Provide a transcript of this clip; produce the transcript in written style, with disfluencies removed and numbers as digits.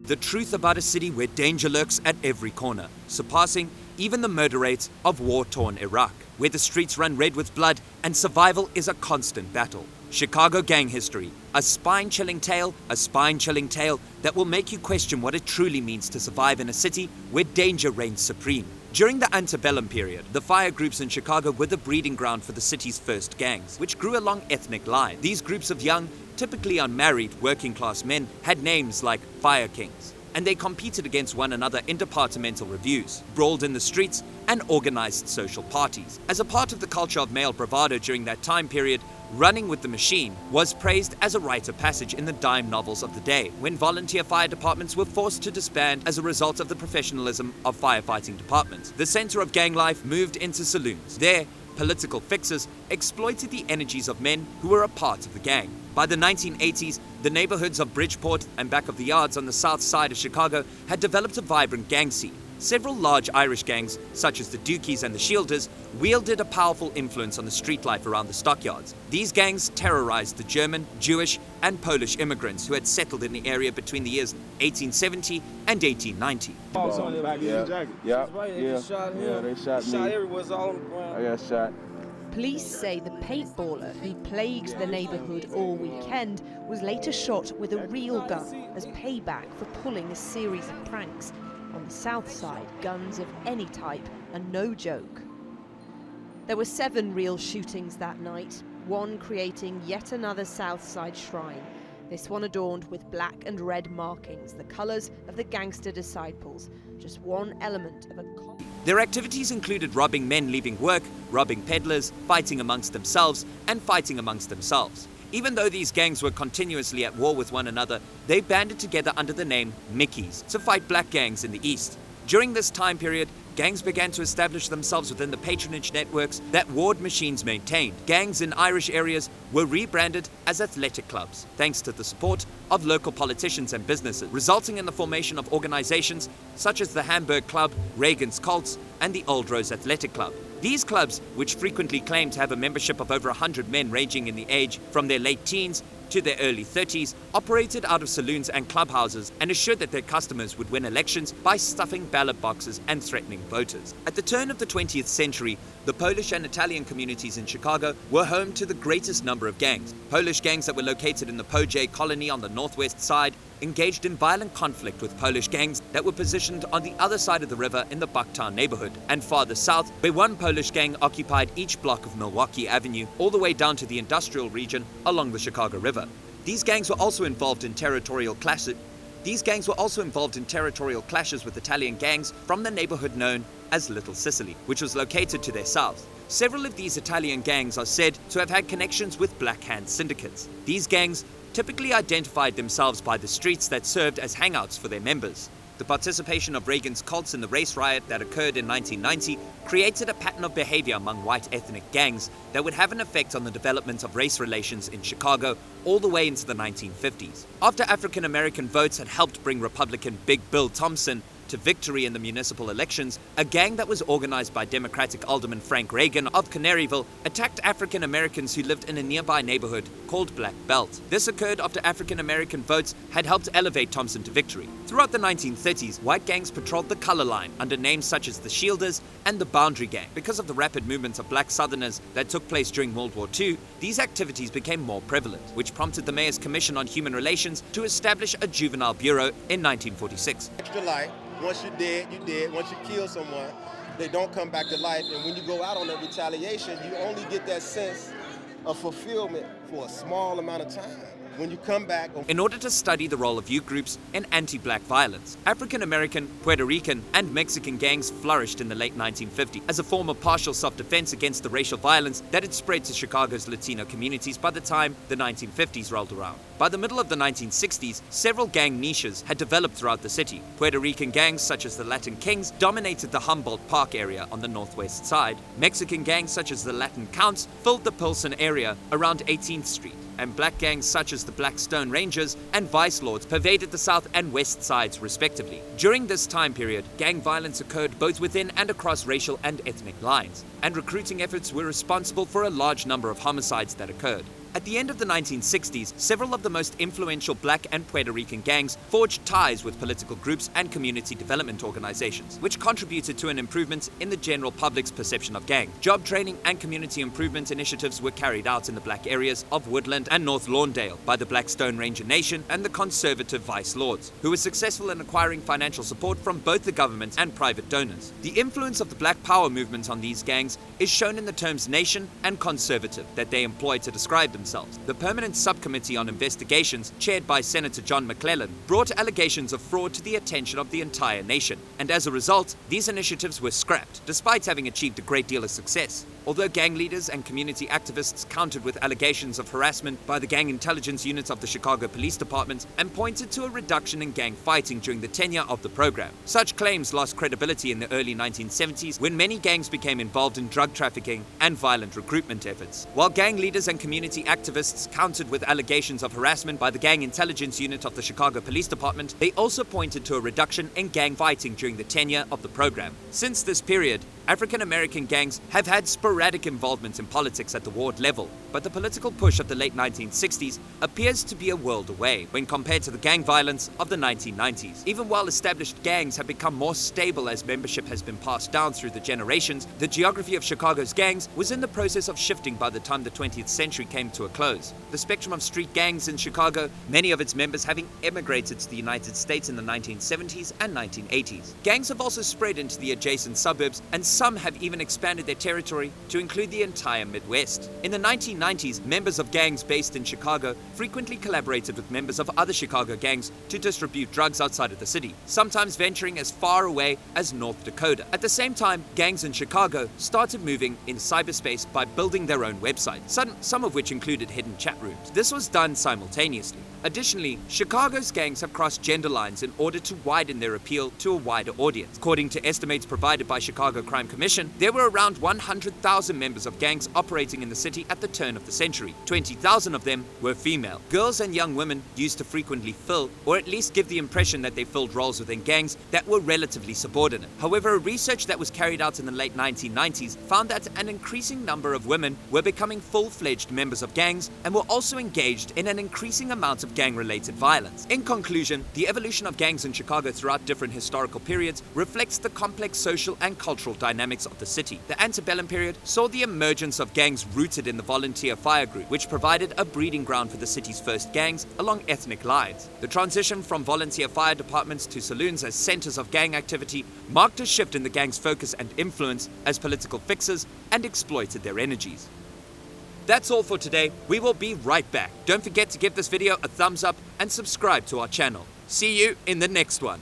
The truth about a city where danger lurks at every corner, surpassing even the murder rates of war-torn Iraq, where the streets run red with blood and survival is a constant battle. Chicago gang history, a spine-chilling tale that will make you question what it truly means to survive in a city where danger reigns supreme. During the antebellum period, the fire groups in Chicago were the breeding ground for the city's first gangs, which grew along ethnic lines. These groups of young, typically unmarried, working-class men had names like Fire Kings, and they competed against one another in departmental reviews, brawled in the streets, and organized social parties. As a part of the culture of male bravado during that time period, running with the machine was praised as a rite of passage in the dime novels of the day, when volunteer fire departments were forced to disband as a result of the professionalism of firefighting departments. The center of gang life moved into saloons. There, political fixers exploited the energies of men who were a part of the gang. By the 1980s, the neighborhoods of Bridgeport and back of the yards on the south side of Chicago had developed a vibrant gang scene. Several large Irish gangs, such as the Dookies and the Shielders, wielded a powerful influence on the street life around the stockyards. These gangs terrorized the German, Jewish, and Polish immigrants who had settled in the area between the years 1870 and 1890. They shot me. Everyone's all on the ground. I got shot. Police say the paintballer who plagued the neighborhood all weekend was later shot with a real gun as payback for pulling a series of pranks. On the south side, guns of any type are no joke. There were 7 real shootings that night, one creating yet another south side shrine, this one adorned with black and red markings, the colors of the gangster disciples, just one element of a Their activities included robbing men leaving work, robbing peddlers, fighting amongst themselves, and fighting amongst themselves. Even though these gangs were continuously at war with one another, they banded together under the name Mickeys to fight black gangs in the East. During this time period, gangs began to establish themselves within the patronage networks that ward machines maintained. Gangs in Irish areas were rebranded as athletic clubs, thanks to the support of local politicians and businesses, resulting in the formation of organizations such as the Hamburg Club, Reagan's Colts, and the Old Rose Athletic Club. These clubs, which frequently claimed to have a membership of over 100 men ranging in the age from their late teens to their early 30s, operated out of saloons and clubhouses and assured that their customers would win elections by stuffing ballot boxes and threatening voters. At the turn of the 20th century, the Polish and Italian communities in Chicago were home to the greatest number of gangs. Polish gangs that were located in the Poj colony on the northwest side engaged in violent conflict with Polish gangs that were positioned on the other side of the river in the Bucktown neighborhood, and farther south, where one Polish gang occupied each block of Milwaukee Avenue all the way down to the industrial region along the Chicago River. These gangs were also involved in territorial clashes with Italian gangs from the neighborhood known as Little Sicily, which was located to their south. Several of these Italian gangs are said to have had connections with Black Hand syndicates. These gangs typically identified themselves by the streets that served as hangouts for their members. The participation of Reagan's Colts in the race riot that occurred in 1990 created a pattern of behavior among white ethnic gangs that would have an effect on the development of race relations in Chicago all the way into the 1950s. After African American votes had helped bring Republican Big Bill Thompson to victory in the municipal elections, a gang that was organized by Democratic Alderman Frank Reagan of Canaryville attacked African Americans who lived in a nearby neighborhood called Black Belt. This occurred after African American votes had helped elevate Thompson to victory. Throughout the 1930s, white gangs patrolled the color line under names such as the Shielders and the Boundary Gang. Because of the rapid movements of black Southerners that took place during World War II, these activities became more prevalent, which prompted the Mayor's Commission on Human Relations to establish a juvenile bureau in 1946. Extra life. Once you're dead, you're dead. Once you kill someone, they don't come back to life. And when you go out on that retaliation, you only get that sense of fulfillment for a small amount of time. When you come back... In order to study the role of youth groups in anti-black violence, African American, Puerto Rican, and Mexican gangs flourished in the late 1950s as a form of partial self-defense against the racial violence that had spread to Chicago's Latino communities by the time the 1950s rolled around. By the middle of the 1960s, several gang niches had developed throughout the city. Puerto Rican gangs such as the Latin Kings dominated the Humboldt Park area on the northwest side. Mexican gangs such as the Latin Counts filled the Pilsen area around 18th Street. And black gangs such as the Blackstone Rangers and Vice Lords pervaded the south and west sides respectively. During this time period, gang violence occurred both within and across racial and ethnic lines, and recruiting efforts were responsible for a large number of homicides that occurred. At the end of the 1960s, several of the most influential black and Puerto Rican gangs forged ties with political groups and community development organizations, which contributed to an improvement in the general public's perception of gang. Job training and community improvement initiatives were carried out in the black areas of Woodland and North Lawndale by the Black Stone Ranger Nation and the conservative Vice Lords, who were successful in acquiring financial support from both the government and private donors. The influence of the Black Power movement on these gangs is shown in the terms nation and conservative that they employ to describe themselves. The Permanent Subcommittee on Investigations, chaired by Senator John McClellan, brought allegations of fraud to the attention of the entire nation, and as a result, these initiatives were scrapped, despite having achieved a great deal of success. Although gang leaders and community activists countered with allegations of harassment by the Gang Intelligence Unit of the Chicago Police Department and pointed to a reduction in gang fighting during the tenure of the program. Such claims lost credibility in the early 1970s when many gangs became involved in drug trafficking and violent recruitment efforts. While gang leaders and community activists countered with allegations of harassment by the Gang Intelligence Unit of the Chicago Police Department, they also pointed to a reduction in gang fighting during the tenure of the program. Since this period, African American gangs have had sporadic involvement in politics at the ward level, but the political push of the late 1960s appears to be a world away when compared to the gang violence of the 1990s. Even while established gangs have become more stable as membership has been passed down through the generations, the geography of Chicago's gangs was in the process of shifting by the time the 20th century came to a close. The spectrum of street gangs in Chicago, many of its members having emigrated to the United States in the 1970s and 1980s. Gangs have also spread into the adjacent suburbs, and some have even expanded their territory to include the entire Midwest. In the 1990s, members of gangs based in Chicago frequently collaborated with members of other Chicago gangs to distribute drugs outside of the city, sometimes venturing as far away as North Dakota. At the same time, gangs in Chicago started moving in cyberspace by building their own websites, some of which included hidden chat rooms. This was done simultaneously. Additionally, Chicago's gangs have crossed gender lines in order to widen their appeal to a wider audience. According to estimates provided by Chicago Crime Commission, there were around 100,000 members of gangs operating in the city at the turn of the century. 20,000 of them were female. Girls and young women used to frequently fill, or at least give the impression that they filled roles within gangs that were relatively subordinate. However, a research that was carried out in the late 1990s found that an increasing number of women were becoming full-fledged members of gangs and were also engaged in an increasing amount of gang-related violence. In conclusion, the evolution of gangs in Chicago throughout different historical periods reflects the complex social and cultural dynamics of the city. The antebellum period saw the emergence of gangs rooted in the volunteer fire group, which provided a breeding ground for the city's first gangs along ethnic lines. The transition from volunteer fire departments to saloons as centers of gang activity marked a shift in the gangs' focus and influence as political fixers and exploited their energies. That's all for today. We will be right back. Don't forget to give this video a thumbs up and subscribe to our channel. See you in the next one.